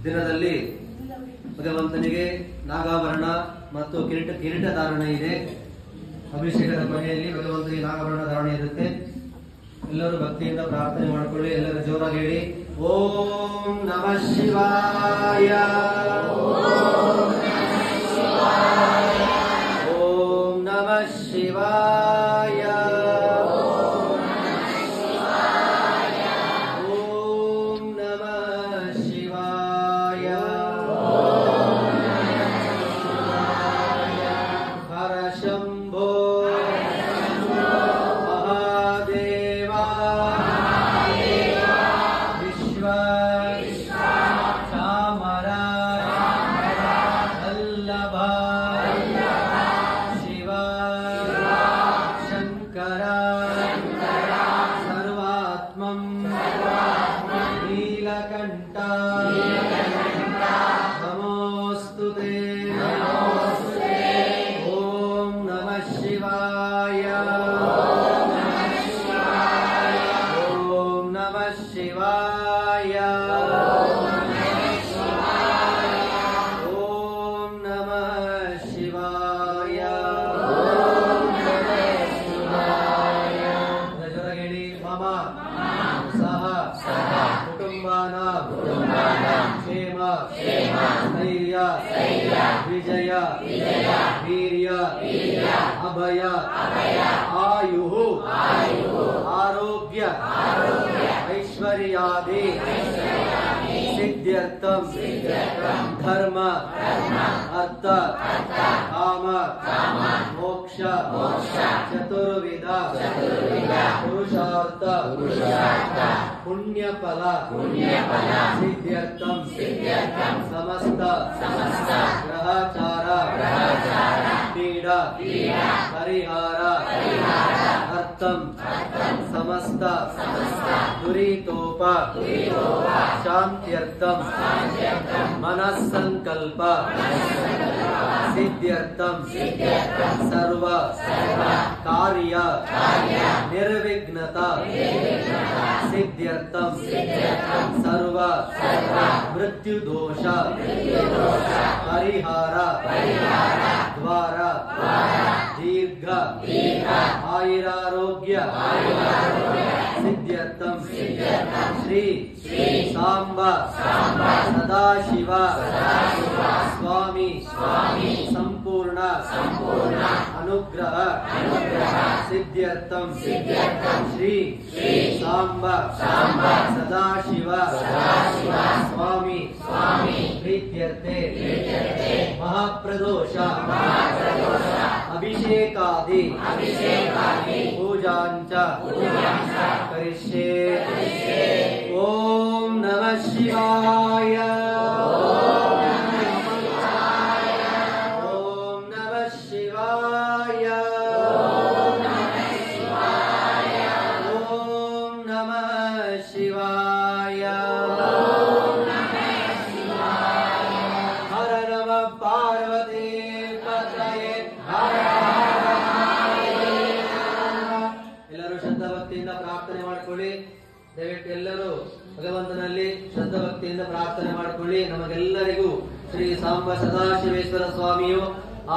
ದಿನದಲ್ಲಿ ಭಗವಂತನಿಗೆ ನಾಗಾಭರಣ ಮತ್ತು ಕಿರೀಟ ಧಾರಣೆ ಇದೆ. ಅಭಿಷೇಕದ ಕೊನೆಯಲ್ಲಿ ಭಗವಂತನಿಗೆ ನಾಗಾಭರಣ ಧಾರಣೆ ಇರುತ್ತೆ. ಎಲ್ಲರೂ ಭಕ್ತಿಯಿಂದ ಪ್ರಾರ್ಥನೆ ಮಾಡಿಕೊಳ್ಳಿ. ಎಲ್ಲರೂ ಜೋರಾಗಿ ಹೇಳಿ, ಓಂ ನಮಃ ಶಿವಾಯ, ಓಂ ನಮಃ ಶಿವಾಯ, ಓಂ ನಮಃ ಶಿವಾಯ, ಹರ ಶಂಭೋ ಮಹಾದೇವ, ವಿಶ್ವ ಚಾಮರಾಯ ಶಿವಾಯ. ಜೊರಗೇಳಿ ಮಮ ಸಹ ಕುಟುಂಬಾನಾಂ ಕ್ಷೇಮ ಸ್ಥೈರ್ಯ ವಿಜಯ ವೀರ್ಯ ಅಭಯ ಆಯುಃ ಆರೋಗ್ಯ ಐಶ್ವರ್ಯಾದಿ ಸಿದ್ಧ್ಯರ್ಥಂ ಧರ್ಮ ಅರ್ಥ ಕಾಮ ಮೋಕ್ಷ ಚತುರ್ವಿಧ ಪುರುಷಾರ್ಥ ಪುಣ್ಯಫಲ ಸಿದ್ಧ್ಯರ್ಥಂ ಸಮಸ್ತ ಗ್ರಹಚಾರ ಪೀಡಾ ಪರಿಹಾರ ಅರ್ಥಂ ಸಮಸ್ತ ದುರಿತೋಪ ಶಾಂತ್ಯರ್ಥಂ ಮನಸ್ಸಂಕಲ್ಪ ಸಿದ್ಧ್ಯರ್ಥಂ ಸರ್ವ ಕಾರ್ಯ ನಿರ್ವಿಘ್ನತ ಸಿದ್ಧ್ಯರ್ಥಂ ಸರ್ವ ಮೃತ್ಯುದೋಷ ಪರಿಹಾರ ದ್ವಾರ ದೀರ್ಘ ಆಯುರಾರೋಗ್ಯ ಸಿದ್ಧ್ಯರ್ಥಂ ಶ್ರೀ ಸಾಂಬ ಸದಾಶಿವ ಸ್ವಾಮಿ ಸಂಪೂರ್ಣ ಅನುಗ್ರಹ ಸಿದ್ಧ್ಯರ್ಥಂ ಶ್ರೀ ಸಾಂಬ ಸದಾಶಿವ ಸ್ವಾಮಿ ಪ್ರೀತ್ಯರ್ಥೆ ಮಹಾಪ್ರದೋಷ ಅಭಿಷೇಕಾದಿ ಪೂಜಾಂಚ ಕರಿಷ್ಯೆ. ಓಂ ನಮಃ ಶಿವಾಯ. ಓಂ ನಮಃ ಶಿವಾಯ. ಓಂ ನಮಃ ಶಿವಾಯ. ಹರ ನಮಃ ಪಾರ್ವತಿ ಪತಯೇ ಹರ. ಎಲ್ಲರೂ ಶ್ರದ್ಧಾ ಭಕ್ತಿಯಿಂದ ಪ್ರಾರ್ಥನೆ ಮಾಡಿಕೊಳ್ಳಿ. ದಯವಿಟ್ಟು ಎಲ್ಲರೂ ಭಗವಂತನಲ್ಲಿ ಶ್ರದ್ಧಾ ಭಕ್ತಿಯಿಂದ ಪ್ರಾರ್ಥನೆ ಮಾಡಿಕೊಳ್ಳಿ. ನಮಗೆಲ್ಲರಿಗೂ ಶ್ರೀ ಸಾಂಬ ಸದಾಶಿವೇಶ್ವರ ಸ್ವಾಮಿಯು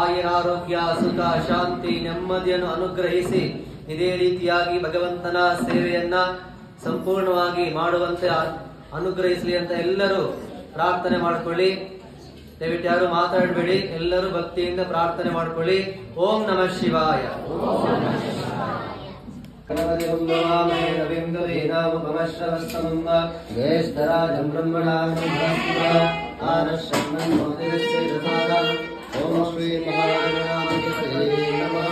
ಆಯುರಾರೋಗ್ಯ ಸುಖ ಶಾಂತಿ ನೆಮ್ಮದಿಯನ್ನು ಅನುಗ್ರಹಿಸಿ ಇದೇ ರೀತಿಯಾಗಿ ಭಗವಂತನ ಸೇವೆಯನ್ನ ಸಂಪೂರ್ಣವಾಗಿ ಮಾಡುವಂತೆ ಅನುಗ್ರಹಿಸಲಿ ಅಂತ ಎಲ್ಲರೂ ಪ್ರಾರ್ಥನೆ ಮಾಡಿಕೊಳ್ಳಿ. ದಯವಿಟ್ಟು ಯಾರು ಮಾತಾಡಬೇಡಿ, ಎಲ್ಲರೂ ಭಕ್ತಿಯಿಂದ ಪ್ರಾರ್ಥನೆ ಮಾಡಿಕೊಳ್ಳಿ. ಓಂ ನಮಃ ಶಿವಾಯ. ಜ್ಯೇಷ್ಠರಾಜಂ ಬ್ರಹ್ಮಣಾಂ ಓಂ ಶ್ರೀ ಮಹಾಗಣಾಧಿಪತಯೇ ನಮಃ.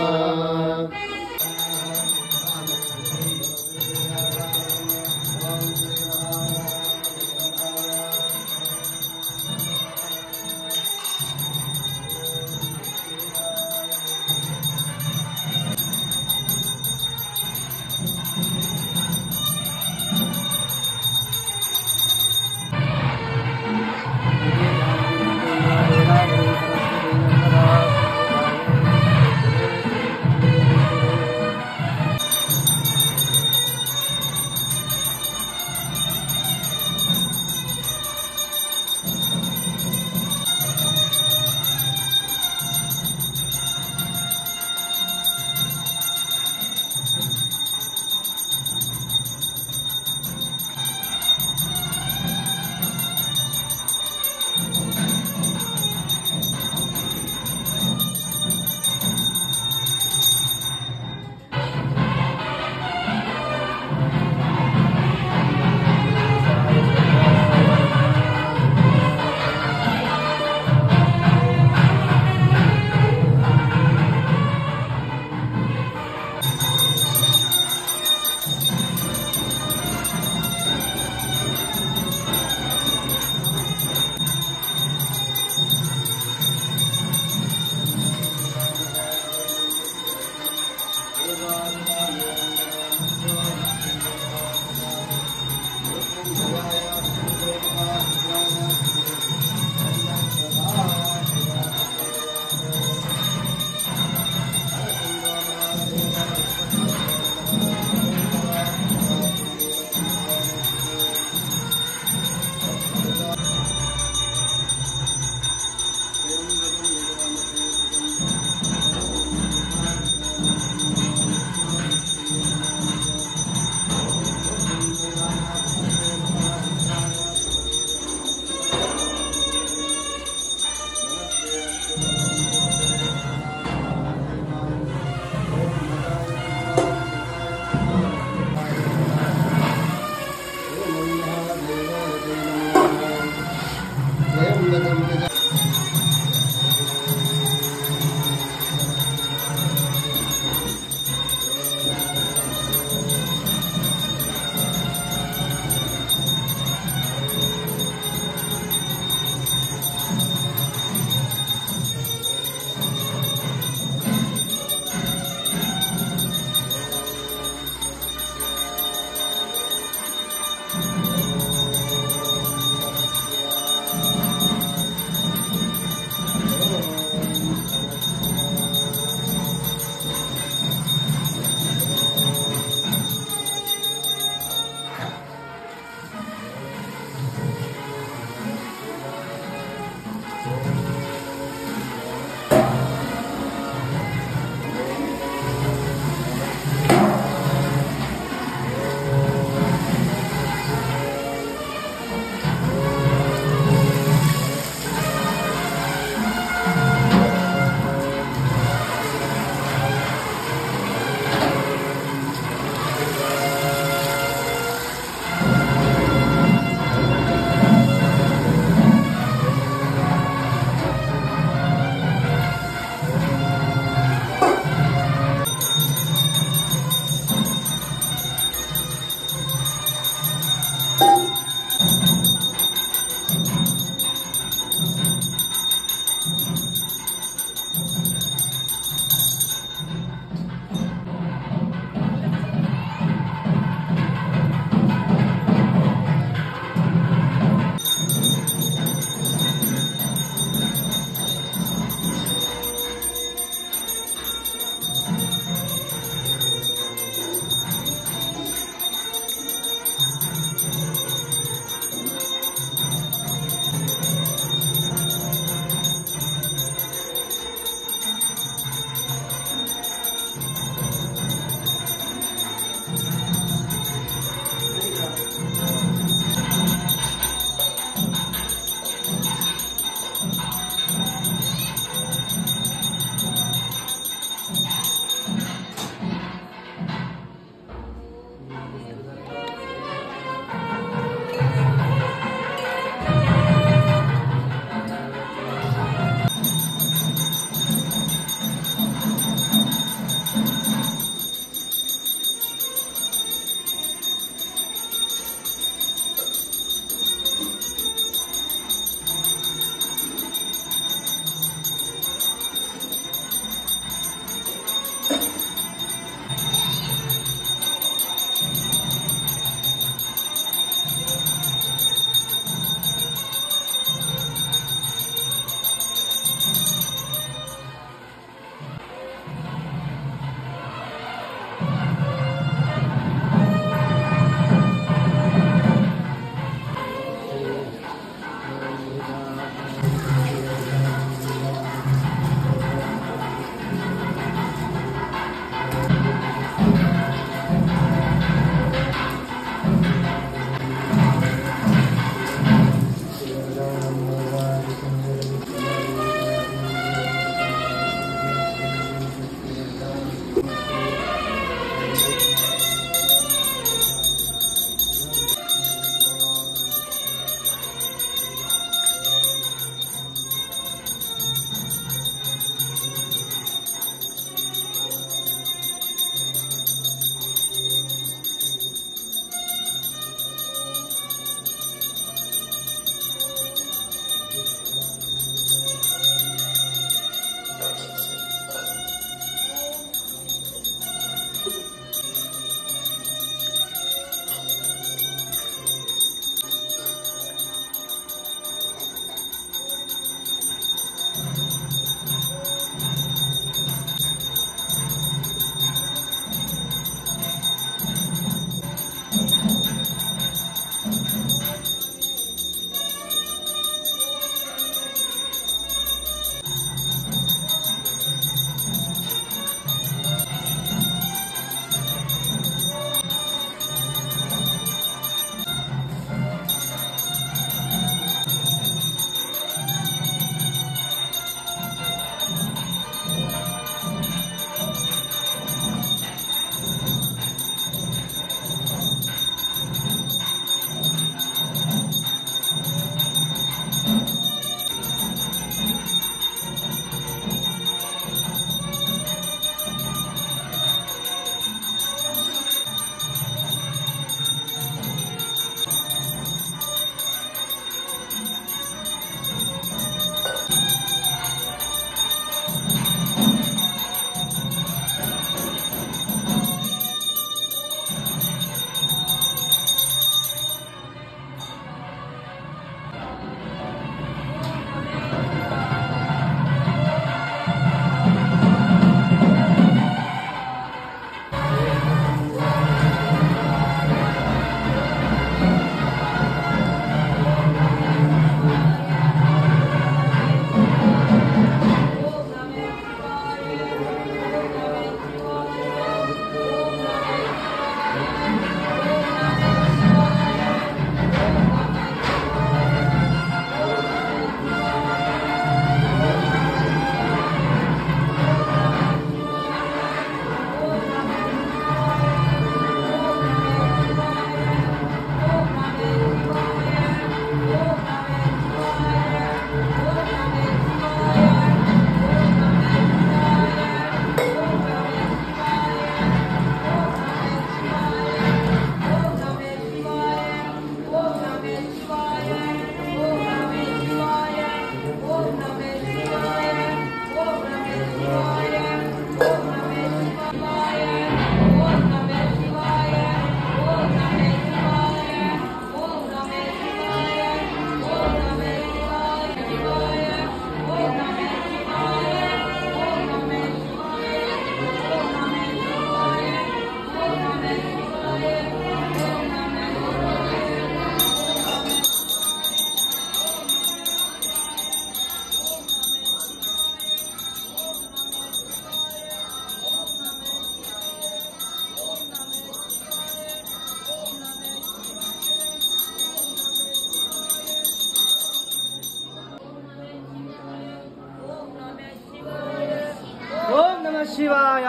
ಶಿವಾಯ.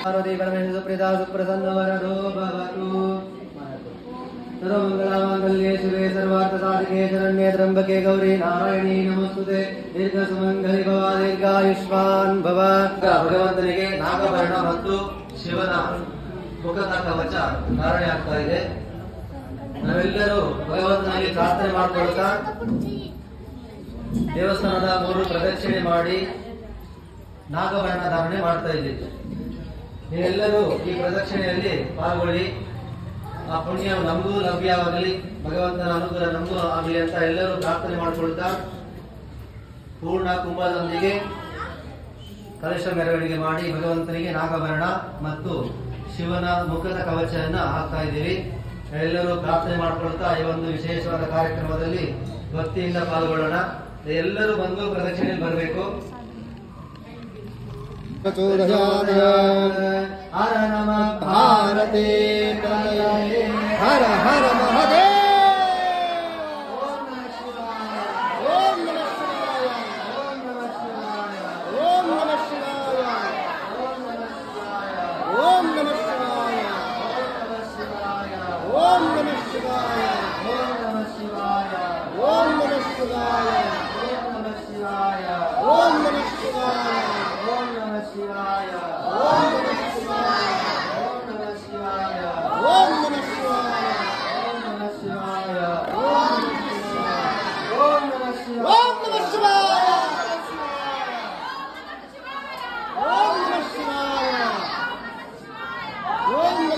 पार्वती परमेश्वर सुप्रीता सुप्रसन्न वरदो भवतु। सर्वमंगलमांगल्ये शिवे सर्वार्थ साधिके शरण्ये त्र्यंबके गौरी नारायणी नमस्तुते। दीर्घ सुमंगली भव दीर्घायुष्मान् भव. ಭಗವಂತನಿಗೆ ನಾಗಭರಣ ಮತ್ತು ಶಿವನ ಮುಖದ ಕವಚ ಧಾರಣೆ ಆಗ್ತಾ ಇದೆ. ನಾವೆಲ್ಲರೂ ಭಗವಂತನಿಗೆ ಪ್ರಾರ್ಥನೆ ಮಾಡಿಕೊಳ್ಳುತ್ತಾ ದೇವಸ್ಥಾನದ 3 ಪ್ರದಕ್ಷಿಣೆ ಮಾಡಿ ನಾಗಭರಣ ಧಾರಣೆ ಮಾಡ್ತಾ ಇದ್ದೀವಿ. ನೀವೆಲ್ಲರೂ ಈ ಪ್ರದಕ್ಷಿಣೆಯಲ್ಲಿ ಪಾಲ್ಗೊಳ್ಳಿ. ಆ ಪುಣ್ಯ ನಮಗೂ ಲಭ್ಯವಾಗಲಿ, ಭಗವಂತನ ಅನುಗ್ರಹ ನಮಗೂ ಆಗಲಿ ಅಂತ ಎಲ್ಲರೂ ಪ್ರಾರ್ಥನೆ ಮಾಡಿಕೊಳ್ತಾ ಪೂರ್ಣ ಕುಂಭದೊಂದಿಗೆ ಕಲಶ ಮೆರವಣಿಗೆ ಮಾಡಿ ಭಗವಂತನಿಗೆ ನಾಗಭರಣ ಮತ್ತು ಶಿವನ ಮುಖದ ಕವಚವನ್ನು ಹಾಕ್ತಾ ಇದ್ದೀವಿ. ಎಲ್ಲರೂ ಪ್ರಾರ್ಥನೆ ಮಾಡಿಕೊಳ್ತಾ ಈ ಒಂದು ವಿಶೇಷವಾದ ಕಾರ್ಯಕ್ರಮದಲ್ಲಿ ಭಕ್ತಿಯಿಂದ ಪಾಲ್ಗೊಳ್ಳೋಣ. ಎಲ್ಲರೂ ಬಂದು ಪ್ರದಕ್ಷಿಣೆಯಲ್ಲಿ ಬರಬೇಕು. ಹರ ನಮ ಭಾರತೆ ಹರ ಹರ ಮಹಾದೇವ. ಓಂ ನಮಃ ಶಿವಾಯ. ಓಂ ನಮಃ ಶಿವಾಯ. ಓಂ ನಮಃ ಶಿವಾಯ. ಓಂ ನಮಃ ಶಿವಾಯ. ಓಂ ನಮಃ ಶಿವಾಯ. ಓಂ ನಮಃ ಶಿವಾಯ. ಓಂ ನಮಃ ಶಿವಾಯ. ಓಂ ನಮಃ ಶಿವಾಯ. ಓಂ ನಮಃ ಶಿವಾಯ. ಓಂ ನಮಃ ಶಿವಾಯ. ಓಂ ನಮಃ ಶಿವಾಯ. ಓಂ ನಮಃ ಶಿವಾಯ. ಓಂ ನಮಃ ಶಿವಾಯ. ಓಂ ನಮಃ ಶಿವಾಯ. ಓಂ ನಮಃ ಶಿವಾಯ. ಓಂ ನಮಃ ಶಿವಾಯ. ಓಂ ನಮಃ ಶಿವಾಯ. ಓಂ ನಮಃ ಶಿವಾಯ. ಓಂ ನಮಃ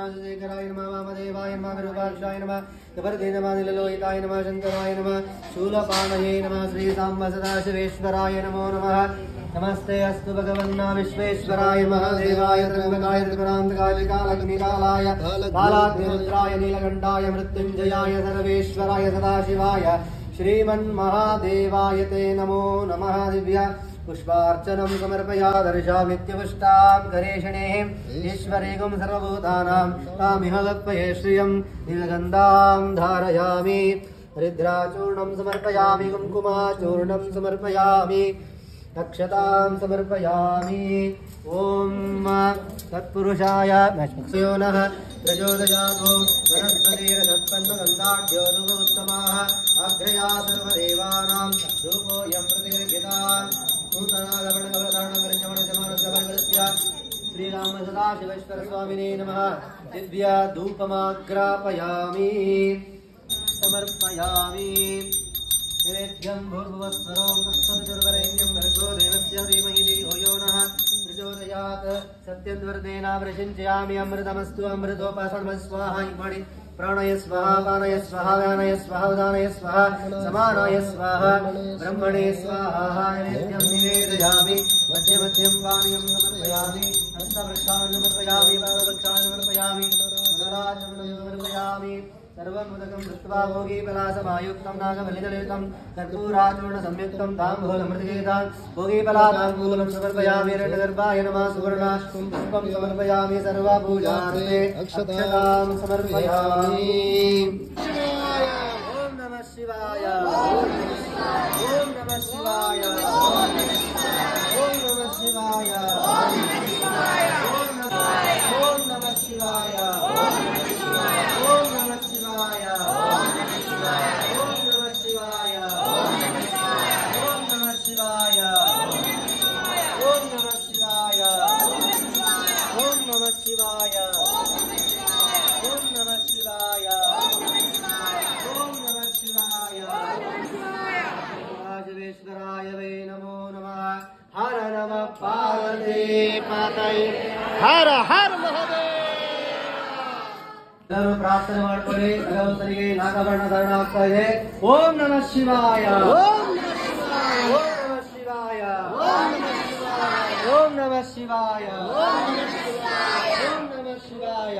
नमः शेखराय नमः वामदेवाय नमः विरूपाक्षाय नमः कपर्दे नमः नीललोहिताय नमः शंकराय नमः शूलपाणये नमः श्री सांब सदाशिवेश्वराय नमो नमः नमस्ते अस्तु भगवन्ना विश्वेश्वराय महादेवाय त्र्यंबकाय त्रिपुरान्तकाय कालग्निकालाय कालाग्निरुद्राय नीलकण्ठाय मृत्युञ्जयाय सर्वेश्वराय सदाशिवाय श्रीमन्महादेवाय ते नमो नमः दिव्य पुष्पार्चनं समर्पयादर्शामित्यपुष्टां गणेशनेः ईश्वरेगं सर्वभूतानां तामिह कल्पये श्रियं नीलगन्धां धारयामि हरिद्राचूर्णं समर्पयामि कुङ्कुमाचूर्णं समर्पयामि अक्षतां समर्पयामि ॐ तत्पुरुषाय नः प्रचोदयातो वनस्पतिरसत्पन्नगन्धाढ्यो सुगोत्तमाः अग्रया सर्वदेवानां रूपोऽयं प्रतिगृह्यतां नूतनागमनगमनधारणगमनजमानजमनगस्य श्रीराम सदाशिवेश्वरस्वामिने नमः दिव्यधूपमाग्रापयामि समर्पयामि नैवेद्यं भूर्भुवस्वरं तत्सवितुर्वरेण्यं भर्गो देवस्य धीमहि धियो यो नः प्रचोदयात् सत्यद्वर्तेनावृषिञ्चयामि अमृतमस्तु अमृतोपासनं स्वाहा इमणि प्राणय स्वाहा पानय स्वाहा व्यानय स्वाहा उदानय स्वाहा समानाय स्वाहा ब्रह्मणे स्वाहा नैवेद्यं निवेदयामि मध्यमध्यं पानीयं समर्पयामि हस्तवृक्षान् समर्पयामि पादवृक्षान् समर्पयामि नराजनं समर्पयामि सर्वमुदकं दृष्ट्वा भोगीपलासमायुक्तं नागबलिजलयुतं कर्पूराचूर्णसंयुक्तं ताम्बूलमृतगीतां भोगीपलाताम्बूलं समर्पयामि हिरण्यगर्भाय नमः सुवर्णाष्टं पुष्पं समर्पयामि सर्वपूजार्थे अक्षतां समर्पयामि ॐ नमः शिवाय ॐ नमः शिवाय ॐ नमः शिवाय ॐ नमः शिवाय हर हर महादेव ಎಲ್ಲರೂ ಪ್ರಾರ್ಥನೆ ಮಾಡ್ಕೊಳ್ಳಿ ಭಗವಂತನಿಗೆ ನಾಗಭರಣ ಧಾರಣ ಆಗ್ತಾ ಇದೆ ಓಂ ನಮಃ ಶಿವಾಯ ओम नमः शिवाय ಓಂ ನಮಃ ಶಿವಾಯ ओम नमः शिवाय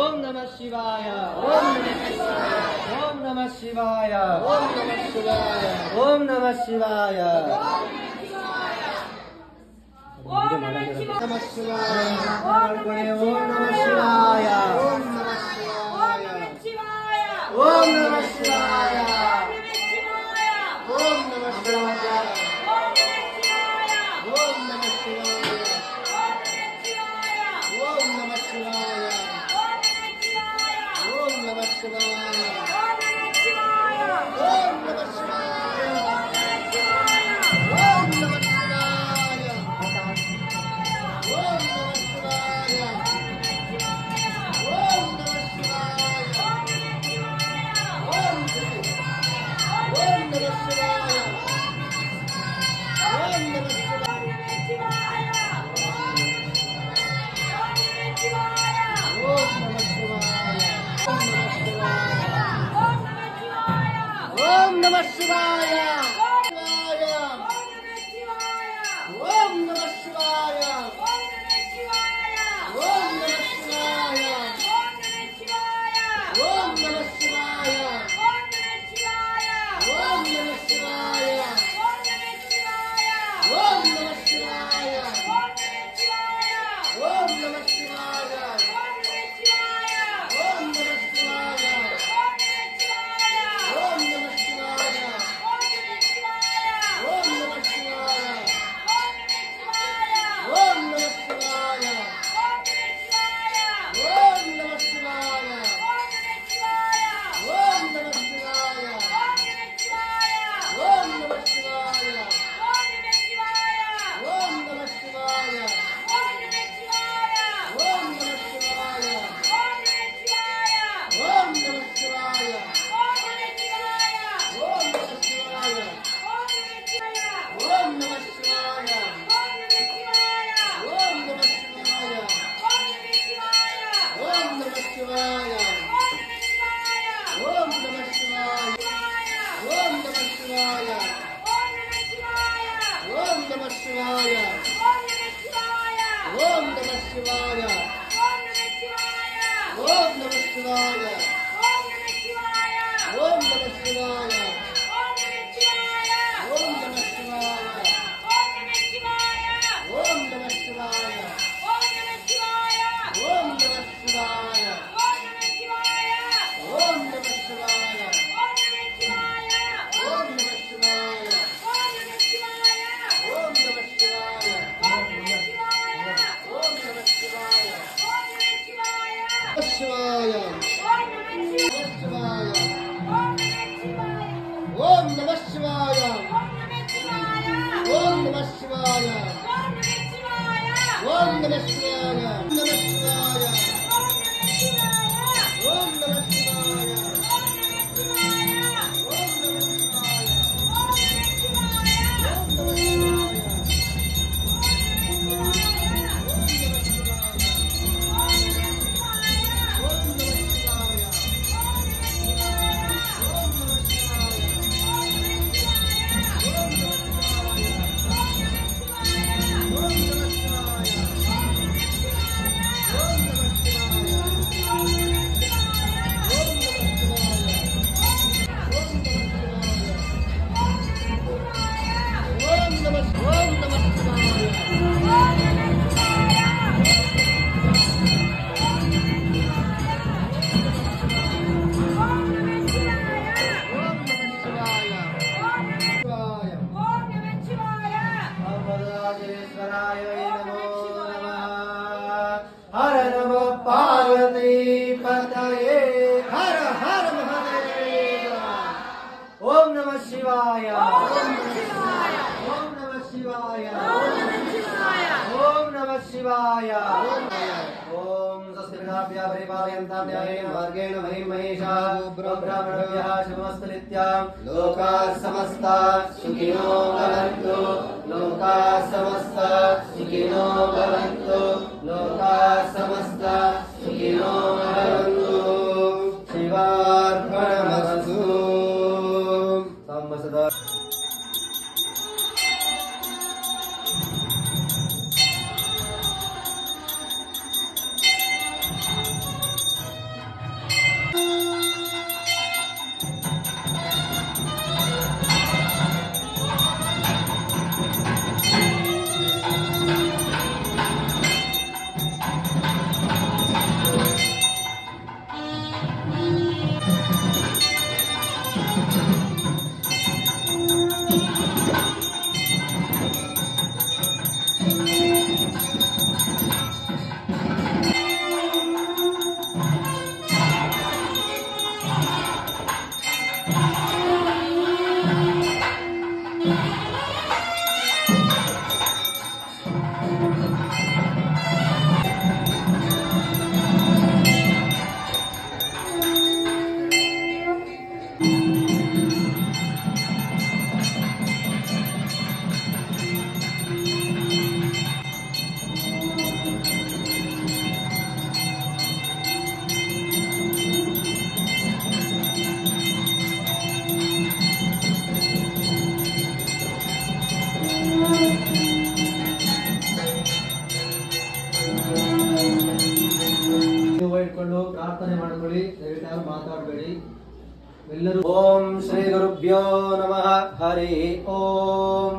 ಓಂ ನಮಃ ಶಿವಾಯ ಓಂ ನಮಃ ಶಿವಾಯ ओम नमः शिवाय ಓಂ ನಮಃ ಶಿವಾಯ नमः शिवाय ಮಾಡ್ಕೊಳ್ಳಿ ಓಂ ನಮಃ ಶಿವಾಯ ओम नमः शिवाय ಓಂ ನಮಃ ಶಿವಾಯ ओम नमः शिवाय ओम नमः शिवाय ओम नमः शिवाय ओम नमः शिवाय ओम नमः शिवाय ओम नमः शिवाय ओम नमः शिवाय ओम नमः शिवाय ओम नमः शिवाय ओम नमः ओम नमः शिवाय ओम नमः शिवाय ओम नमः शिवाय ओम नमः शिवाय ओम नमः शिवाय ओम नमः शिवाय ओम नमः शिवाय ओम नमः शिवाय ओम नमः शिवाय ओम नमः शिवाय ಶಿವಾಯ ಓಂ ನಮಃ ಶಿವಾಯ ಓಂ ನಮಃ ಶಿವಾಯ ಓಂ ನಮಃ ಶಿವಾಯ ಓಂ ನಮಃ ಶಿವಾಯ ಓಂ ನಮಃ ಶಿವಾಯ ಓಂ ನಮಃ ಶಿವಾಯ ಓಂ ನಮಃ ಶಿವಾಯ ಓಂ ನಮಃ ಶಿವಾಯ ಓಂ ನಮಃ ಶಿವಾಯ ಓಂ ನಮಃ ಶಿವಾಯ ಶಿವಾಯ ಶಿವಾಯ ಓಂ ನಮಃ ಶಿವಾಯ ಓಂ ನಮಃ ಶಿವಾಯ ಓಂ ನಮಃ ಶಿವಾಯ ನಮಃ ಶಿವಾಯ ಓಂ ನಮಃ ಶಿವಾಯ ಓಂ ನಮಃ शिवाय ओम नमः शिवाय ओम नमः शिवाय ओम सस्यभिर्नाभ्या परिपालयन्तां न्यायेन मार्गेण महीं महिषाः ब्राह्मणभ्यः शुभमस्तनित्यां लोकाः समस्ताः सुखिनो भवन्तु लोकाः समस्ताः सुखिनो भवन्तु लोकाः समस्ताः सुखिनो भवन्तु शिवार्पणमस्तु सदा ಇಟ್ಕೊಂಡು ಪ್ರಾರ್ಥನೆ ಮಾಡ್ಕೊಳ್ಳಿ, ದಯವಿಟ್ಟು ಯಾರು ಮಾತಾಡಬೇಡಿ ಎಲ್ಲರೂ. ಓಂ ಶ್ರೀ ಗುರುಭ್ಯೋ ನಮಃ. ಹರಿ ಓಂ.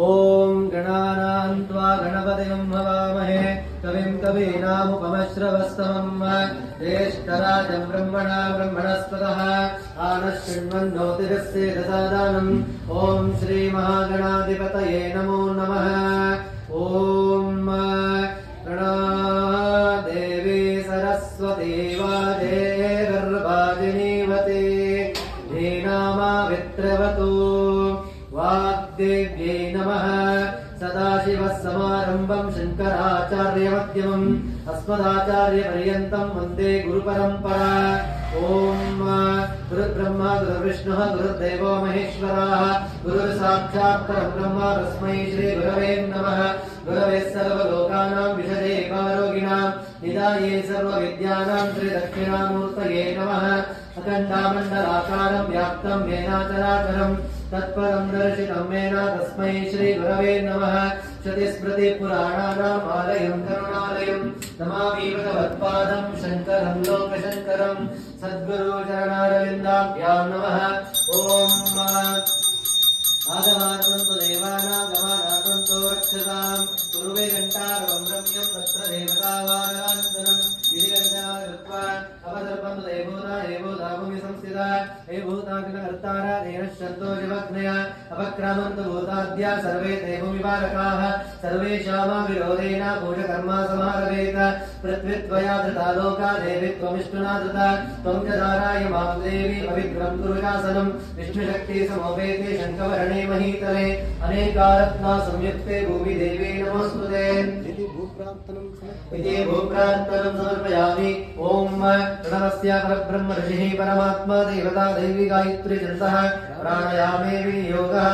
ಓಂ ಗಣಾನಾನ್ತ್ವಾ ಗಣಪತಿಂ ಹವಾಮಹೇ ಕವಿಂ ಕವೀನಾಮುಪಮಶ್ರವಸ್ತಮಂ ಜ್ಯೇಷ್ಠರಾಜಂ ಬ್ರಹ್ಮಣಾ ಬ್ರಹ್ಮಣಸ್ಪತಃ ಆನಶ್ಚಿನ್ವನ್ನೋತಿರಸ್ಯೇದಸಾದಾನಂ. ಓಂ ಶ್ರೀ ಮಹಾಗಣಾಧಿಪತಯೇ ನಮೋ ನಮಃ. ಓಂ ಗಣಾದೇವಿ ಸರಸ್ವತಿ ವಾದೇ ಗರ್ಭಾಜಿನೀವತಿ ಧೀನಾಮಾವಿತ್ರವತು ವಾಗ್ದೇವ್ಯೈ ನಮಃ. ಸದಾಶಿವಃ ಸಮಾರಂಭಂ ಶಂಕರಾಚಾರ್ಯಮಧ್ಯಮಂ ಅಸ್ಮದಾಚಾರ್ಯಪರ್ಯಂತಂ ವಂದೇ ಗುರುಪರಂಪರಾ. ಓಂ ಗುರುರ್ಬ್ರಹ್ಮ ಗುರುರ್ವಿಷ್ಣುಃ ಗುರುರ್ದೇವೋ ಮಹೇಶ್ವರಃ ಗುರುರ್ಸಾಕ್ಷಾತ್ ಪರಬ್ರಹ್ಮ ತಸ್ಮೈ ಶ್ರೀ ಗುರವೇ ನಮಃ. गुरवे सर्वलोकानां विषये भवरोगिणां निधाये सर्वविद्यानां श्रीदक्षिणामूर्तये नमः अखण्डामण्डलाकारं व्याप्तं येन चराचरं तत्परं दर्शितं येन तस्मै श्रीगुरवे नमः श्रुतिस्मृतिपुराणानाम् आलयं करुणालयं नमामि भगवत्पादं शङ्करं लोकशङ्करं सद्गुरुचरणारविन्दाभ्यां नमः ॐ आगमार्पन्तु देवानां गमानार्पन्तु रक्षताम् पूर्वे घण्टारवं रम्यं तत्र देवतावानलाञ्छनं विधिघण्टा कृत्वा अवसर्पन्तु देवोता भूमि संस्थिता हे भूताग्निकर्तारा देनश्चन्तो शिवग्नया अपक्रामन्तु भूताद्या सर्वे ते भूमिपालकाः सर्वेषामाविरोधेन पूजकर्मा समारभेत पृथ्वीत्वया धृता लोका देवी त्वमिष्टुना धृता त्वं च धाराय मां देवी पवित्रं कुरु शासनं विष्णुशक्ति समोपेते शङ्खवर्णे महीतले अनेकारत्ना संयुक्ते भूमिदेवी नमोऽस्तुते इति भूप्रार्थनं समर्पयामि ॐ प्रणवस्य परब्रह्म ऋषिः परमात्मा देवता देवी गायत्री छन्दः प्राणायामे विनियोगः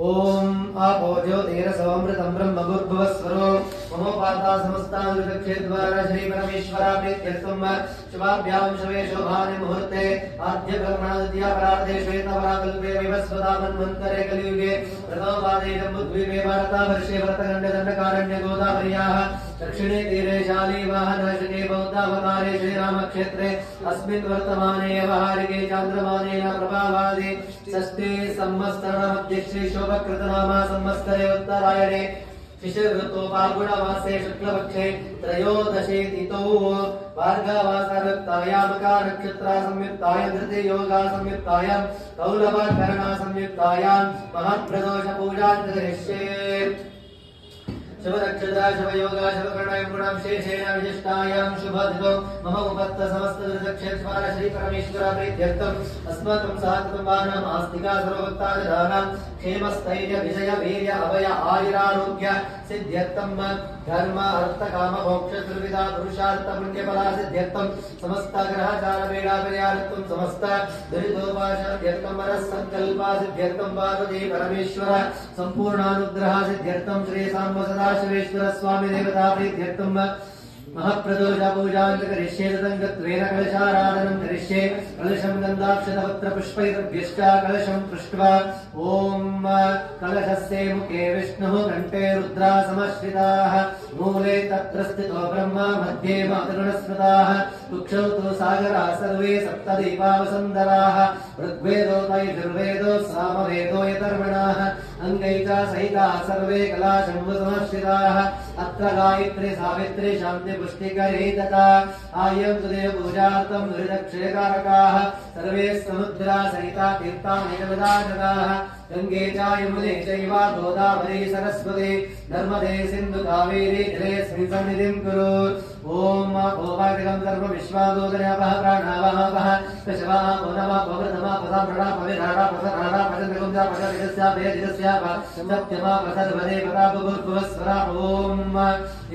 ओम आपो ज्योतिरसमृतं ब्रह्मभूर्भुवस्वरो ममोपाता समस्तानुदक्षेद्वारा श्री परमेश्वरा प्रीत्यर्थं शुभाभ्यां शवे शोभानि मुहूर्ते आद्य ब्रह्मणाद्या परार्धे श्वेतपराकल्पे विवस्वता मन्वन्तरे कलियुगे प्रथमपादे जम्बुद्वीपे भारतवर्षे भरतखण्डदण्डकारण्य गोदावर्याः दक्षिणे तीरे शालीवाहनशके बौद्धावतारे श्रीरामक्षेत्रे अस्मिन् वर्तमाने व्यवहारिके चान्द्रमानेन प्रभावादि षष्ठे संवत्सरमध्यक्षे शोभकृतनामा संवत्सरे उत्तरायणे शिशिरऋतौ फाल्गुणमासे शुक्लपक्षे त्रयोदशे तिथौ भार्गवासरुक्तायां मकारनक्षत्रा संयुक्तायां धृतियोगा संयुक्तायां कौलवकरणा संयुक्तायां महत्प्रदोषपूजां करिष्ये शुभनक्षत्रा शुभयोगा शुभकर्णायां गुणां शेषेण विशिष्टायां शुभदितो मम उपत्त समस्तदक्षेत्वार श्री परमेश्वरा प्रीत्यर्थम् अस्माकं सहकुटुम्बानाम् आस्तिका सर्वभक्तानां क्षेमस्थैर्य विजय वीर्य अभय आयुरारोग्य सिद्ध्यर्थं धर्म अर्थ काम मोक्ष त्रिविधा पुरुषार्थ पुण्यफला सिद्ध्यर्थं समस्त ग्रहचार वेदा परिहारत्वं समस्त दुरितोपाशाद्यर्थं मनस्संकल्पा सिद्ध्यर्थं पार्वती परमेश्वर संपूर्णानुग्रह सिद्ध्यर्थं श्री सांब सदाशिवेश्वर स्वामी देवता प्रीत्यर्थं महप्रदोष पूजां करिष्ये तदङ्गत्वेन कलशाराधनं करिष्ये कलशं गन्धाक्षतपत्र पुष्पैर्भ्यश्च कलशं पृष्ट्वा ॐ कलशस्य मुखे विष्णुः कण्ठे रुद्रा समश्रिताः मूले तत्र स्थितो ब्रह्मा मध्ये मातृगणस्मृताः कुक्षौ तु सागराः सर्वे सप्तदीपावसुन्दराः ऋग्वेदो तैर्वेदो सामवेदो यतर्वणाः अङ्गै च सहिताः सर्वे कलाशम्भुसमश्रिताः अत्र गायत्री सावित्री शान्ति पुष्टिकरे तथा आयं सुदेव पूजार्थं हृदक्षयकारकाः सर्वे समुद्रा सहिता तीर्थानि जगदाजगाः गंगे च यमुने चैव गोदावरी सरस्वती नर्मदे सिन्धु कावेरी जलेऽस्मिन् सन्निधिं कुरु ॐ भोभागं सर्व विश्वादोदरयावः प्राणावः पशवः पुनवः पवृतमः पदामृणा पविराणा पसराणा पचन्द्रगुंजा पचदिगस्या भेदिगस्या सत्यमा प्रसर्वदे पदाबुभुर्भुवस्वरा ॐ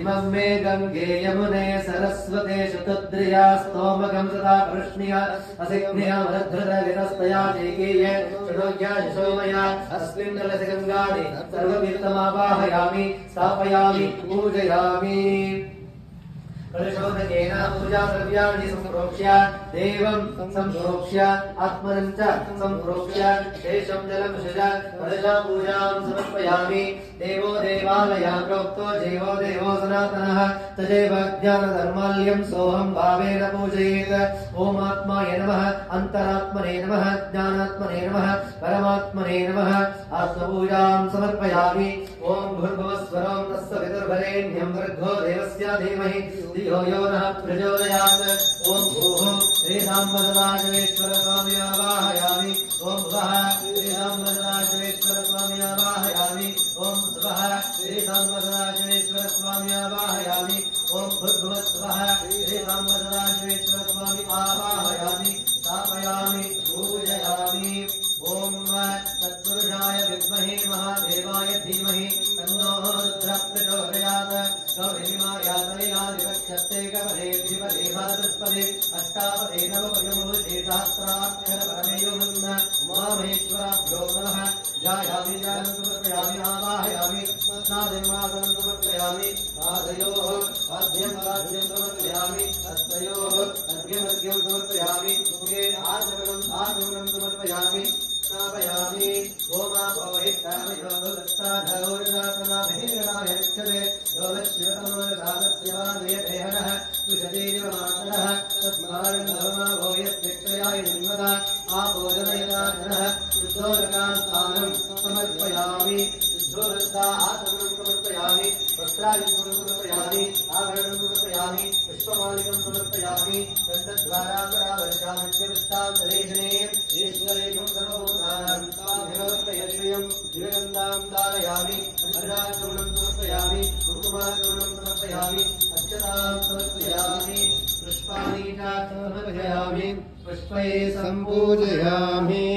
इमं मे गंगे यमुने सरस्वते शतद्रिया स्तोमकं सदा कृष्णिया असिग्निया वरद्धृतवितस्तया चैकेय षडोग्या यशोमया अस्मिन् कलशे गङ्गानि सर्वतीर्थमावाहयामि स्थापयामि पूजयामि कलशोदकेन पूजा द्रव्याणि सम्प्रोक्ष्य देवं सम्प्रोक्ष्य आत्मनं च सम्प्रोक्ष्य शेषं जलं सृज कलशा पूजां समर्पयामि देवो देवालयः प्रोक्तो जीवो देवो सनातनः तदेव ज्ञानधर्माल्यं सोऽहं भावेन पूजयेत् ॐ आत्माय नमः अन्तरात्मने नमः ज्ञानात्मने नमः परमात्मने नमः आत्मपूजां समर्पयामि ॐ भूर्भुवस्वरं तस्य पितुर्वरेण्यं भर्गो देवस्य धीमहि धियो यो नः प्रचोदयात् ॐ भूः श्रीरामसदाशिवेश्वर स्वामी आवाहयामि ॐ भुवः श्रीरामसदाशिवेश्वर स्वामी आवाहयामि ॐ सुवः श्रीरामसदाशिवेश्वर स्वामी आवाहयामि ॐ भूर्भुवस्वः श्रीरामसदाशिवेश्वर स्वामी आवाहयामि स्थापयामि पूजयामि ॐ ओम तत्पुरुषाय विद्महे महादेवाय धीमहि तन्नो रुद्रः प्रचोदयात् गौरीमायातयादिवक्षते कवरे द्विपदे भरतस्पदे अष्टापदे नवपदमुषे सहस्राक्षर परमेयुमन्न उमामहेश्वराभ्यो नमः जायामि समर्पयामि आवाहयामि स्नादिमादनं समर्पयामि पादयोः पाद्यं समर्पयामि हस्तयोः अर्घ्यमर्घ्यं समर्पयामि मुखे आचमनं समर्पयामि स्नापयामि ओमापवहिष्ठामयोगस्ताधरोर्जातनाभिहिरणाय रक्षते योगशिवतमोरागस्यवादयदेहनः तुषतीरिवमातरः तस्मारन्धर्माभोयस्यक्षयाय जन्मदा आभोजनयदाजनः शुद्धोदकान्तानं समर्पयामि शुद्धोदका आसनं समर्पयामि वस्त्रायुं समर्पयामि आभरणं समर्पयामि पुष्पमालिकं समर्पयामि दण्डद्वारान्तरावर्षामध्यपृष्ठान्तरेषणे ईश्वरेकं सर्वभूतानां समर्पयश्रियं दिव्यगन्धां धारयामि अर्घाचूर्णं समर्पयामि कुङ्कुमाचूर्णं समर्पयामि अक्षतां समर्पयामि पुष्पाणि च समर्पयामि पुष्पैः सम्पूजयामि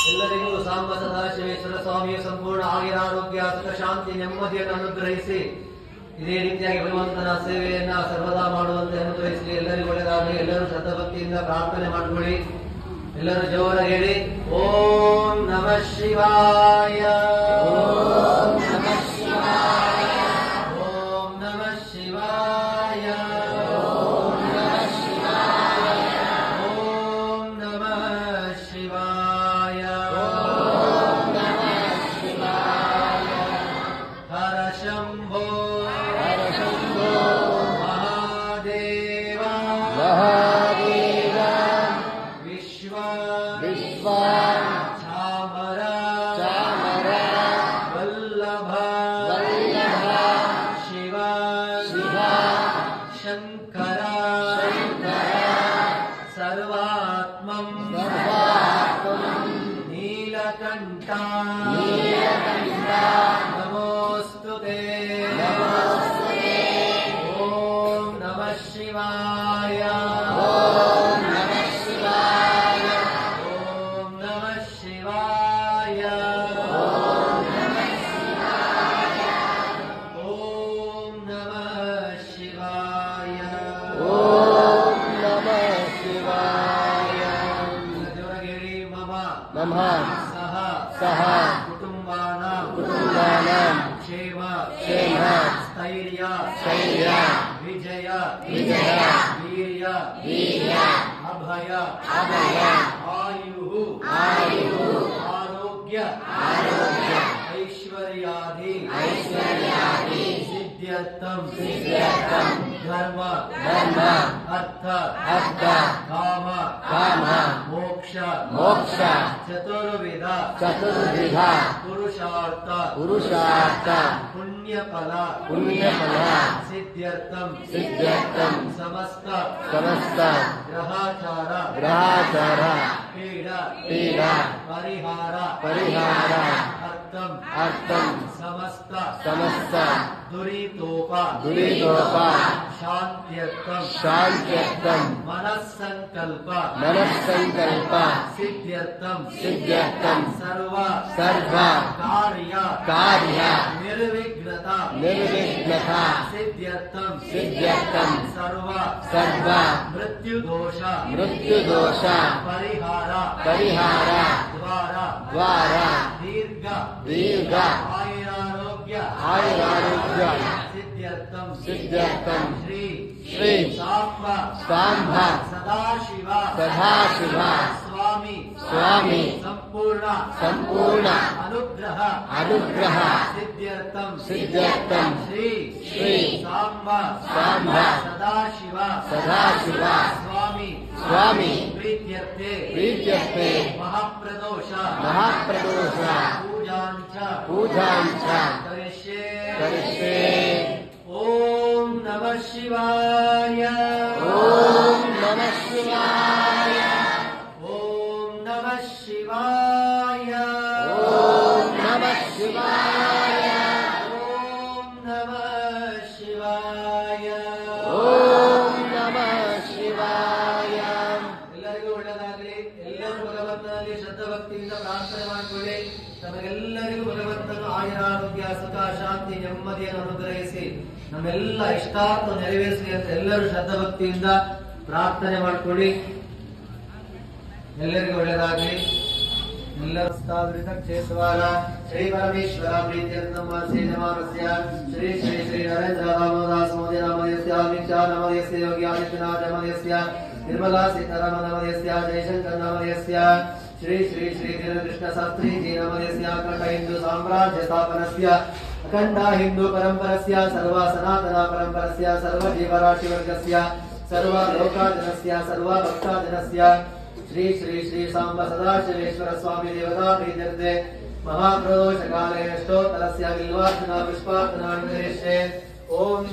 ಎಲ್ಲರಿಗೂ ಸಾಂಬ ಸದಾಶಿವೇಶ್ವರ ಸ್ವಾಮಿಯ ಸಂಪೂರ್ಣ ಆಯುರಾರೋಗ್ಯ ಸುಖ ಶಾಂತಿ ನೆಮ್ಮದಿಯನ್ನು ಅನುಗ್ರಹಿಸಿ ಇದೇ ರೀತಿಯಾಗಿ ಭಗವಂತನ ಸೇವೆಯನ್ನ ಸರ್ವದಾ ಮಾಡುವಂತೆ ಅನುಗ್ರಹಿಸಿ ಎಲ್ಲರಿಗೂ ಒಳ್ಳೆಯದಾಗಲಿ. ಎಲ್ಲರೂ ಶ್ರದ್ಧಾಭಕ್ತಿಯಿಂದ ಪ್ರಾರ್ಥನೆ ಮಾಡಿಕೊಳ್ಳಿ. ಎಲ್ಲರೂ ಜೋರ ಹೇಳಿ ಓಂ ನಮಃ ಶಿವಾಯ ಓಂ ನಮಃ ಶಿವಾಯ ಓಂ ನಮಃ ಶಿವಾಯ ಓಂ ನಮಃ ಶಿವಾಯ ಓಂ ನಮಃ ಶಿವಾಯ ಓಂ ನಮಃ ಶಿವಾಯ ಹರ ಶಂಭೋ ಮಹಾದೇವ ಮಹಾದೇವ ವಿಶ್ವ ಚಾಮರ ವಲ್ಲಭ ಶಿವ ಶಂಕರ ಸರ್ವಾತ್ಮಂ ನೀಲಕಂಠ ನಮೋಸ್ತುತೇ ಓಂ ನಮಃ ಶಿವಾಯ ಓಂ ನಮಃ ಶಿವಾಯ ಓಂ ನಮಃ ಶಿವಾಯ ಓಂ ನಮಃ ಶಿವಾಯ ಓಂ ನಮಃ ಶಿವಾಯ ಓಂ ನಮಃ ಶಿವಾಯ ಜೋರಗೇಳಿ ಮಮ ನಮಃ ಸಹ ಸಹ ಕುಟುಂಬಾನಾಂ ಕ್ಷೇಮ ಸ್ಥೈರ್ಯ ವಿಜಯ ವೀರ್ಯ ಅಭಯ ಆಯು ಆರೋಗ್ಯ ಐಶ್ವರ್ಯಾದಿ ಸಿದ್ಧ್ಯರ್ಥಂ ಧರ್ಮ ಅರ್ಥ ಕಾಮ ಮೋಕ್ಷ ಚತುರ್ವಿಧ ಪುರುಷಾರ್ಥ ಪುಣ್ಯಫಲ ಸಿದ್ಧ್ಯರ್ಥಂ ಸಮಸ್ತ ಗ್ರಹಾಚಾರ ಪೀಡ ಪರಿಹಾರ ಅರ್ಥಂ ಸಮಸ್ತ ದುರಿತೋಪ ಶಾಂತ್ಯರ್ಥಂ ಮನಸ್ಸಂಕಲ್ಪ ಸಿದ್ಧ್ಯರ್ಥಂ ಸರ್ವ ಕಾರ್ಯ ನಿರ್ವಿಘ್ನತ ಸಿದ್ಧ್ಯರ್ಥಂ ಸರ್ವ ಮೃತ್ಯುದೋಷ ಪರಿಹಾರ ದ್ವಾರ ದೀರ್ಘ ಆಯುರಾರೋಗ್ಯ ಸಿದ್ಧ್ಯರ್ಥಂ ಶ್ರೀ ಸಾಂಬ ಸದಾಶಿವ ಸ್ವಾಮಿ ಸಂಪೂರ್ಣ ಅನುಗ್ರಹ ಸಿದ್ಧ್ಯರ್ಥಂ ಶ್ರೀ ಸಾಂಬ ಸದಾಶಿವ ಸ್ವಾಮಿ ಪ್ರೀತ್ಯರ್ಥೆ ಮಹಾಪ್ರದೋಷ ಪೂಜಾಂಚ ಕರಿಷ್ಯೆ ಓಂ ನಮಃ ಶಿವಾಯ ಓಂ ನಮಃ ಶಿವಾಯ ಓಂ ನಮಃ ಶಿವಾಯ ಓಂ ನಮಃ ಶಿವಾಯ ಓಂ ನಮಃ ಶಿವಾಯ ಓಂ ನಮಃ ಶಿವಾಯ ಎಲ್ಲರಿಗೂ ಒಳ್ಳೆಯದಾಗಲಿ. ಒಳ್ಳೆಯದಾಗಲಿ. ಎಲ್ಲರೂ ಭಗವಂತನಲ್ಲಿ ಶ್ರದ್ಧಾ ಭಕ್ತಿಯಿಂದ ಪ್ರಾರ್ಥನೆ ಮಾಡಿಕೊಳ್ಳಿ. ನಮಗೆಲ್ಲರಿಗೂ ಭಗವಂತನು ಆಯುರಾರೋಗ್ಯ ಸುಖ ಶಾಂತಿ ನೆಮ್ಮದಿಯನ್ನು ಅನುಗ್ರಹಿಸಿ ನಮ್ಮೆಲ್ಲ ಇಷ್ಟಾರ್ಥ ನೆರವೇರಿಸಲಿ ಅಂತ ಎಲ್ಲರೂ ಶ್ರದ್ಧಾ ಭಕ್ತಿಯಿಂದ ಪ್ರಾರ್ಥನೆ ಮಾಡಿಕೊಳ್ಳಿ. ಎಲ್ಲರಿಗೂ ಒಳ್ಳೆಯದಾಗಲಿ. ಎಲ್ಲರೂ ಕ್ಷೇತ್ರವಾದ ಶ್ರೀ ಪರಮೇಶ್ವರ ಪ್ರೀತ್ಯರ್ಥಂ ಶ್ರೀಜಮಾನಸ್ಯ ಶ್ರೀ ಶ್ರೀ ಶ್ರೀ ನರೇಂದ್ರ ರಾಮದಾಸ್ ಮೋದಿ ನಾಮಧೇಯಸ್ಯ ಅಮಿತ್ ಶಾ ನಾಮಧೇಯಸ್ಯ ಯೋಗಿ ಆದಿತ್ಯನಾಥ ನಾಮಧೇಯಸ್ಯ ನಿರ್ಮಲಾ ಸೀತಾರಾಮನ್ ನಾಮಧೇಯಸ್ಯ ಜಯಶಂಕರ್ ನಾಮಧೇಯಸ್ಯ ಶ್ರೀ ಶ್ರೀ ಶ್ರೀ ಕೃಷ್ಣ ಶಾಸ್ತ್ರಿ ಜಿ ನಾಮಧೇಯಸ್ಯ ಅಖಂಡ ಹಿಂದೂ ಸಾಮ್ರಾಜ್ಯ ಸ್ಥಾಪನಸ್ಯ ಅಖಂಡ ಹಿಂದೂ ಪರಂಪರಸ್ಯ ಸರ್ವ ಸನಾತನ ಪರಂಪರಸ್ಯ ಸರ್ವ ಜೀವರಾಶಿವರ್ಗಸ್ಯ ಸರ್ವ ಲೋಕಾಜನಸ್ಯ ಸರ್ವ ಭಕ್ತಾಜನಸ್ಯ ಶ್ರೀ ಶ್ರೀ ಶ್ರೀ ಸಾಂಬ ಸದಾಶಿವೇಶ್ವರ ಸ್ವಾಮಿ ದೇವತಾ ಪ್ರೀತ್ಯರ್ಥೆ ಮಹಾಪ್ರದೋಷ ಕಾಲೇ ಅಷ್ಟೋತ್ತರಸ್ಯ ಬಿಲ್ವಾರ್ಚನಾ ಪುಷ್ಪಾರ್ಚನಾ ನಿರ್ದೇಶೆ. ಓಂ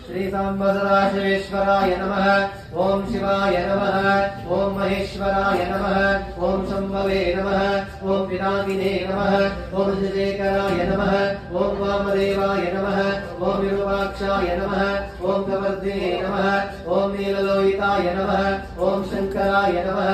ಶ್ರೀ ಸಾಂಬ ಸದಾಶಿವೇಶ್ವರಾಯ ನಮಃ. ಓಂ ಶಿವಾಯ ನಮಃ. ಓಂ ಮಹೇಶ್ವರಾಯ ನಮಃ. ಓಂ ಶಂಭವೇ ನಮಃ. ಓಂ ಪಿನಾಕಿನೇ ನಮಃ. ಓಂ ಶೇಖರಾಯ ನಮಃ. ಓಂ ವಾಮದೇವಾಯ ನಮಃ. ಓಂ ವಿರೂಪಾಕ್ಷಾಯ ನಮಃ. ಓಂ ಕವರ್ಧಿನೇ ನಮಃ. ಓಂ ನೀಲಲೋಹಿತಾಯ ನಮಃ. ಓಂ ಶಂಕರಾಯ ನಮಃ.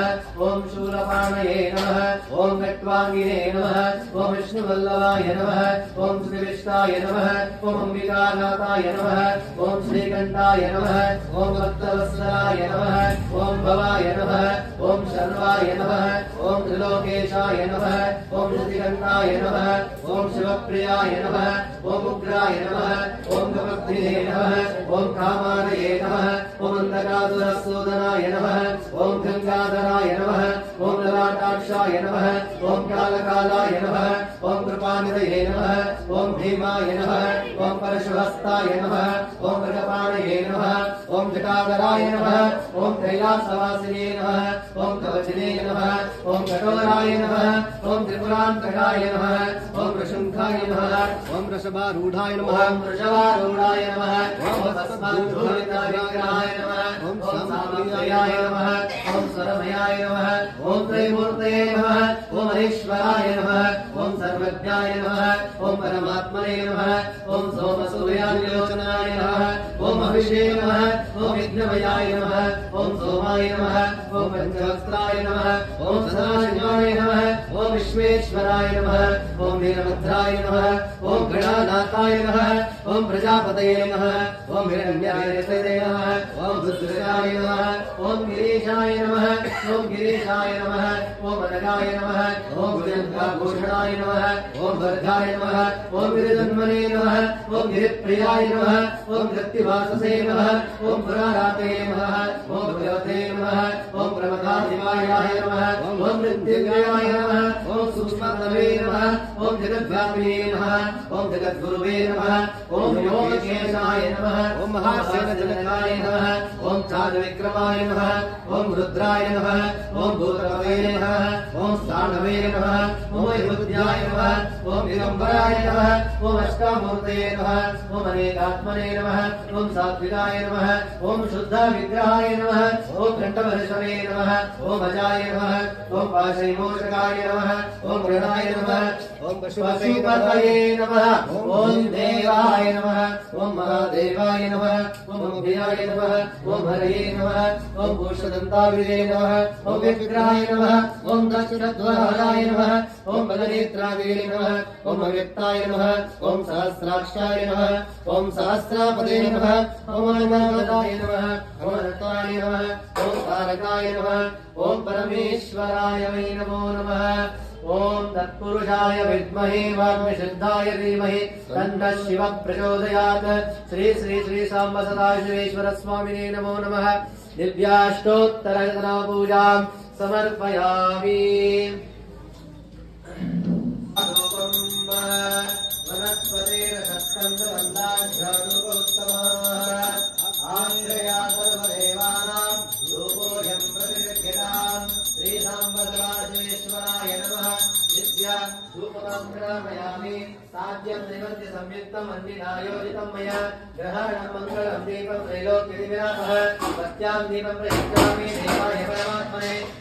ಓಂ ಶೂಲಪಾಣಯೇ ನಮಃ. ಓಂ ಖಟ್ವಾಂಗಿನೇ ನಮಃ. ಓಂ ವಿಷ್ಣುವಲ್ಲಭಾಯ ನಮಃ. ಓಂ ಶ್ರೀವಿಷ್ಣಾಯ ನಮಃ. ಓಂ ಅಂಬಿಕಾನಾಥಾಯ ನಮಃ. ಓಂ ಶ್ರೀಕಂಠಾಯ ನಮಃ. ಓಂ ಭಕ್ತವತ್ಸಲಾಯ ನಮಃ. ಓಂ ಭವಾಯ ನಮಃ. ಓಂ ಶರ್ವಾಯ ನಮಃ. ಓಂ ತ್ರಿಲೋಕೇಶಾಯ ನಮಃ. ಓಂ ಶ್ರೀಕಂಠಾಯ ನಮಃ. ಓಂ ಶಿವಪ್ರಿಯಾಯ ನಮಃ. ಓಂ ಉಗ್ರಾಯ ನಮಃ. ಓಂ ಕಪರ್ಧಿನೇ ನಮಃ. ಓಂ ಕಾಮಾನಯೇ ನಮಃ. ಓಂ ಅಂಧಕಾಸುರಸೂದನಾಯ ನಮಃ. ಓಂ ಗಂಗಾಧರಾಯ ನಮಃ. ಓಂ ಲಲಾಟಾಕ್ಷಾಯ ನಮಃ. ಓಂ ಕಾಲಕಾಲಾಯ ನಮಃ. ಓಂ ಕೃಪಾನಿಧಯೇ ನಮಃ. ಓಂ ಭೀಮಾಯ ನಮಃ. ಓಂ ಪರಶುಹಸ್ತಾಯ ನಮಃ. ಓಂ ಮೃಗಪಾಣಯೇ ನಮಃ. ಓಂ ಜಟಾಧರಾಯ ನಮಃ. ಓಂ ಕೈಲಾಸವಾಸಿನೇ ನಮಃ. ಓಂ ಕವಚಿನೇ ನಮಃ. ಓಂ ಕಠೋರಾಯ ನಮಃ. ಓಂ ತ್ರಿಪುರಾಂತಕಾಯ ನಮಃ. ಓಂ ಋಷುಂಖಾಯ ನಮಃ. ಓಂ ವೃಷಭಾರೂಢಾಯ ನಮಃ. ಓಂ ವೃಷಭಾರೂಢಾಯ ನಮಃ. ಓಂ ಭಸ್ಮಾಧೂರಿತಾಯ ನಮಃ. ಓಂ ಸಾಮಪ್ರಿಯಾಯ ನಮಃ. ಓಂ ಸ್ವರಮಯಾಯ ನಮಃ. ಓಂ ತ್ರೈಮೂರ್ತಯೇ ನಮಃ. ಓಂ ಮಹೇಶ್ವರಾಯ ನಮಃ. ಓಂ ಸರ್ವಜ್ಞಾಯ ನಮಃ. ಓಂ ಪರಮಾತ್ಮನೇ ನಮಃ. ಓಂ ಸೋಮಸೂರ್ಯಾನ್ಯೋಚನಾಯ ನಮಃ. ಓಂ ಅಭಿಷೇ ನಮಃ. ಓಂ ವಿಘ್ನಮಯಾಯ ನಮಃ. ಓಂ ಸೋಮಾಯ ನಮಃ. ಓಂ ಪಂಚವಕ್ತ್ರಾಯ ನಮಃ. ಓಂ ಸದಾಶಿವಾಯ ನಮಃ. ಓಂ ವಿಶ್ವೇಶ್ವರಾಯ ನಮಃ. ಓಂ ವೀರಭದ್ರಾಯ ನಮಃ. ಓಂ ಗಣನಾಥಾಯ ನಮಃ. ಓಂ ಪ್ರಜಾಪತಯೇ ನಮಃ. ಓಂ ಹಿರಣ್ಯಾಯ ನಮಃ. ಓಂ ರುದ್ರಾಯ ನಮಃ. ಓಂ ಗಿರೀಶಾಯ ನಮಃ. ಓಂ ಗಿರೀಶಾಯ ನಮಃ. ಓಂ ಅನಗಾಯ ನಮಃ. ಓಂ ಭೂಷಣಾಯ ನಮಃ. ಓಂ ಭರ್ಗಾಯ ನಮಃ. ಓಂ ಗಿರಿಜನ್ಮನೇ ನಮಃ. ಓಂ ಗಿರಿಪ್ರಿಯಾಯ ನಮಃ. ಓಂ ಕೃತ್ತಿವಾಸಸೇ ನಮಃ. ಓಂ ಪುರಾರಾತಯೇ ನಮಃ. ಓಂ ಭಗವತೆ ನಮಃ. ಓಂ ಪ್ರಮದಾಧಿವಾಯಾಯ ನಮಃ. ಓಂ ಮೃತ್ಯುಂಜಯಾಯ ನಮಃ. ಓಂ ಸೂಕ್ಷ್ಮತಮೇ ನಮಃ. ಓಂ ಜಗದ್ವ್ಯಾಪಿನೇ ನಮಃ. ಓಂ ಜಗದ್ಗುರುವೇ ನಮಃ. ಓಂ ಯೋಗೇಶಾಯ ನಮಃ. ಓಂ ಮಹಾಸೇನಜನಕಾಯ ನಮಃ. ಓಂ ಚಾರುವಿಕ್ರಮಾಯ ನಮಃ. ಓಂ ರುದ್ರಾಯ ನಮಃ. ಓಂ ಭೂತಪವೇ ನಮಃ. ಓಂ ಸ್ಥಾಣವೇ ನಮಃ. ಓಂ ವೈಬುದ್ಧ್ಯಾಯ ನಮಃ. ಓಂ ದಿಗಂಬರಾಯ ನಮಃ. ಓಂ ಅಷ್ಟಾಮೂರ್ತಯೇ ನಮಃ. ಓಂ ಅನೇಕಾತ್ಮನೇ ನಮಃ. ಓಂ ಸಾತ್ವಿಕಾಯ ನಮಃ. ಓಂ ಶುದ್ಧ ವಿಗ್ರಹಾಯ ನಮಃ. ಓಂ ಕಂಠವರ್ಷವೇ ನಮಃ. ಓಂ ಅಜಾಯ ನಮಃ. ಓಂ ಪಾಶೈಮೋಷಕಾಯ ನಮಃ. ಓಂ ಗೃಹಾಯ ನಮಃ. ಓಂ ಪಶುಪತಯೇ ನಮಃ. ಓಂ ದೇವಾಯ ನಮಃ. ಓಂ ಮಹಾದೇವಾಯ ನಮಃ. ಓಂ ಅಭಯಾಯ ನಮಃ. ಓಂ ಹರಯೇ ನಮಃ. ಓಂ ಭೂಷದಂತಾವಿರೇ ನಮಃ. ಓಂ ವಿಗ್ರಹಾಯ ನಮಃ. ಓಂ ದಕ್ಷಿಣದ್ವಾರಾಯ ನಮಃ. ಓಂ ಬಲನೇತ್ರಾವಿರೇ ನಮಃ. ಓಂ ಅವ್ಯಕ್ತಾಯ ನಮಃ. ಓಂ ಸಹಸ್ರಾಕ್ಷಾಯ ನಮಃ. ಓಂ ಸಹಸ್ರಾಪದೇ ನಮಃ. ಓಂ ಅನಂತಾಯ ನಮಃ. ಓಂ ಅನಂತಾಯ ನಮಃ. ಓಂ ತಾರಕಾಯ ನಮಃ. ಓಂ ಪರಮೇಶ್ವರಾಯ ವೈ ನಮೋ ನಮಃ. ಓಂ ತತ್ಪುರುಷಾಯ ವಿದ್ಮಹೇ ವಾಗ್ಮಿಸಿದ್ಧಾಯ ಧೀಮಹಿ ತನ್ನಃ ಶಿವಃ ಪ್ರಚೋದಯಾತ್. ಶ್ರೀ ಶ್ರೀ ಶ್ರೀ ಸಾಂಬ ಸದಾಶಿವೇಶ್ವರ ಸ್ವಾಮಿನೇ ನಮೋ ನಮಃ. ದಿವ್ಯಾಷ್ಟೋತ್ತರಶತನಾ ಪೂಜಾಂ ಸಮರ್ಪಯಾಮಿ. ವನಸ್ಪತೇನ ಸತ್ಕಂದವಂದಾಢ್ಯಾನುಪೋತ್ತಮಃ. ಆಶ್ರಯಾ ಸರ್ವದೇವಾನಾಂ ರೂಪೋಯಂ ಪ್ರತಿಗೃಹ್ಯತಾಂ. ಶ್ರೀ ಸಾಂಬ ಸದಾಶಿವೇಶ್ವರಾಯ ನಮಃ. ದಿವ್ಯಾ ಧೂಪಕಂ ಗ್ರಹಯಾಮಿ. ಸಾಧ್ಯಂ ನೈವೇದ್ಯ ಸಂಯುಕ್ತಂ ಅನ್ವಿನಾಯೋಜಿತಂ ಮಯ. ಗ್ರಹಣಂ ಮಂಗಳಂ ದೀಪಂ ತ್ರೈಲೋಕ್ಯದಿವಿನಾಥಃ. ಸತ್ಯಾಂ ದೀಪಂ ಪ್ರಯುಕ್ತಾಮಿ ದೇವಾಯ ಪರಮಾತ್ಮನೆ.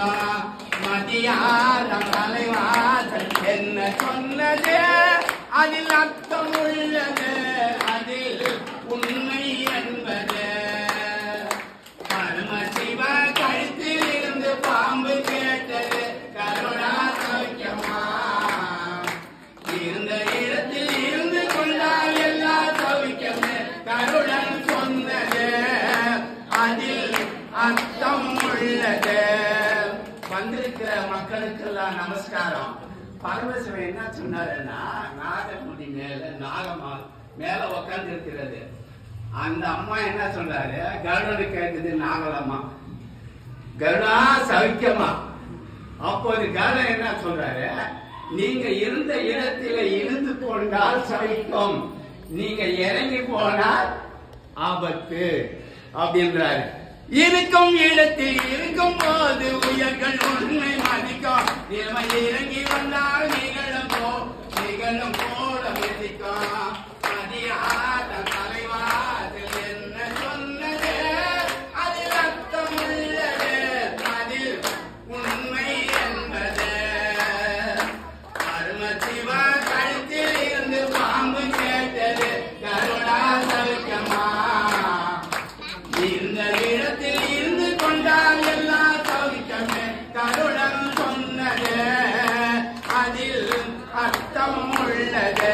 மதிக்கும் மதியாரம் தலைவாசல் என்ன சொன்னது அதில் அர்த்தம் உள்ளது அதில் உண்மை என்பது பரமசிவ கழுத்தில் இருந்து பாம்பு கேட்டது கருணா சௌக்கியமா இருந்த இடத்தில் இருந்து கொண்டால் எல்லா சௌக்கியமே கருடன் சொன்னது அதில் அர்த்தம் உள்ளது. வந்திருக்கிற மக்களுக்கெல்லாம் நமஸ்காரம். பரமசிவன் என்ன சொன்னாருன்னா, நாகமுடி மேல நாகமா மேல உட்கார்ந்து இருக்கிறது. அந்த அம்மா என்ன சொல்றாரு, கருடனு கேட்டது நாகலம்மா கருடா சௌக்கியமா. அப்போது கருடன் என்ன சொல்றாரு, நீங்க இருந்த இடத்தில இருந்து கொண்டால் சௌக்கியம், நீங்க இறங்கி போனால் ஆபத்து அப்படின்றாரு. இருக்கும் இடத்தில் இருக்கும் போது உயர்கள் உண்மை மதிக்கும் நிலைமை இறங்கி வந்தால் நிகழும் போல மதிக்கும் மதியாத தலைவாதில் என்ன சொன்னது அதில் அர்த்தம் உள்ளது அதில் உண்மை என்பது பரமசிவ கழுத்தில் இருந்து பாம்பு கேட்டது கருணா சௌக்கியமா இருந்த இடத்தில் இருந்து கொண்டால் எல்லா சௌக்கியமே கருடன் சொன்னது அதில் அர்த்தம் உள்ளது.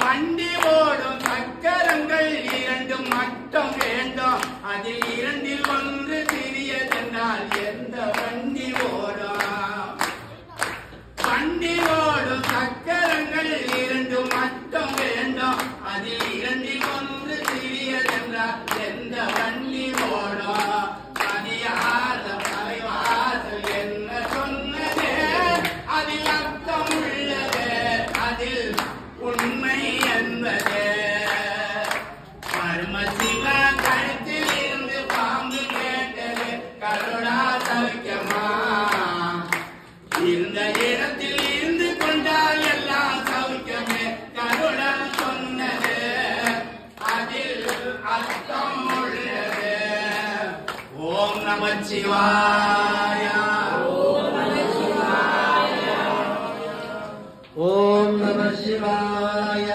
வண்டி ஓடும் சக்கரங்கள் இரண்டும் மட்டும் வேண்டும் அதில் இரண்டில் ஒன்று சிறியதென்றால் எந்த வண்டி ஓடும். வண்டி ஓடும் சக்கரங்கள் இரண்டு மட்டும் வேண்டும் அதில் இரண்டில் ஒன்று சிறியதென்றால் எந்த வண்டி ஓடும். மதியாத தலைவாசல் என்ன சொன்னது அதில் அர்த்தம் உள்ளது அதில் உண்மை என்பது பரமசிவ கழுத்தில் இருந்து பாம்பு கேட்டது கருணா சௌக்கியமா இருந்த இடத்தில் இருந்து கொண்டால் எல்லா சௌக்கியமே கருடன் சொன்னது அதில் அர்த்தம் உள்ளது. ஓம் நமச்சிவாய. ஓம் நம சிவாய.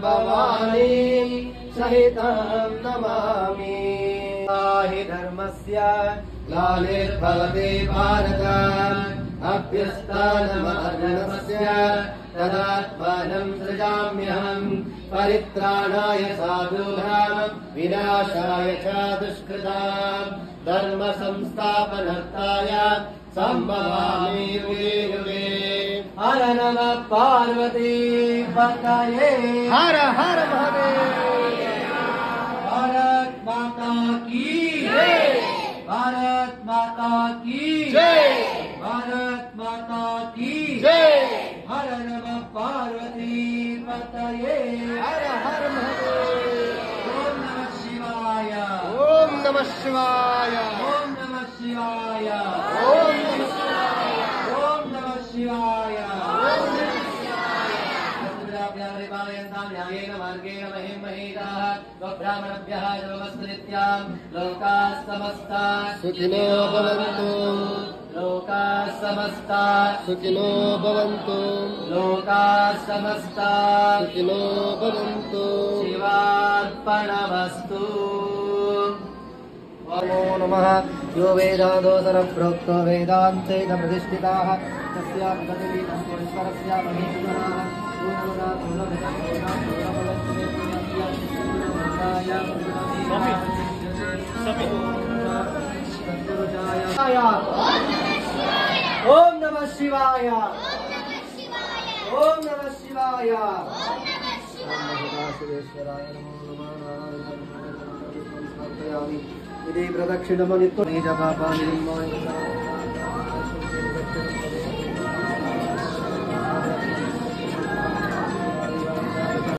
संभवामि सहितं नमामि। हि धर्मस्य ग्लानिर्भवति भारत अभ्यस्तानमर्णस्य तदात्मानं सृजाम्यहम् परित्राणाय साधूनां विनाशाय च दुष्कृतां धर्म संस्थापनार्थाय संभवामि युगे युगे। हर नमः पार्वती पतये हर हर महादेव। भारत माता की जय। भारत माता की जय। भारत माता की जय। हर नमः पार्वती पतये हर हर महादेव। ओम नमः शिवाय ओम नमः शिवाय ओम नमः शिवाय ओम नमः शिवाय ओम नमः शिवाय ओम नमः शिवाय। पालयन्तां न्यायेन मार्गेण महीं महीषाः स्वब्राह्मणभ्यः सर्वमस्तु नित्यां लोकाः समस्ताः सुखिनो भवन्तु लोकाः समस्ताः सुखिनो भवन्तु लोकाः समस्ताः सुखिनो भवन्तु। शिवार्पणमस्तु। नमो नमः। यो वेदादोतर प्रोक्तो वेदान्ते न प्रतिष्ठिताः तस्यां प्रतिष्ठितस्य महेश्वराः ओम नमः शिवाय ओम नमः शिवाय। प्रदक्षिणमनित्व निज पापानि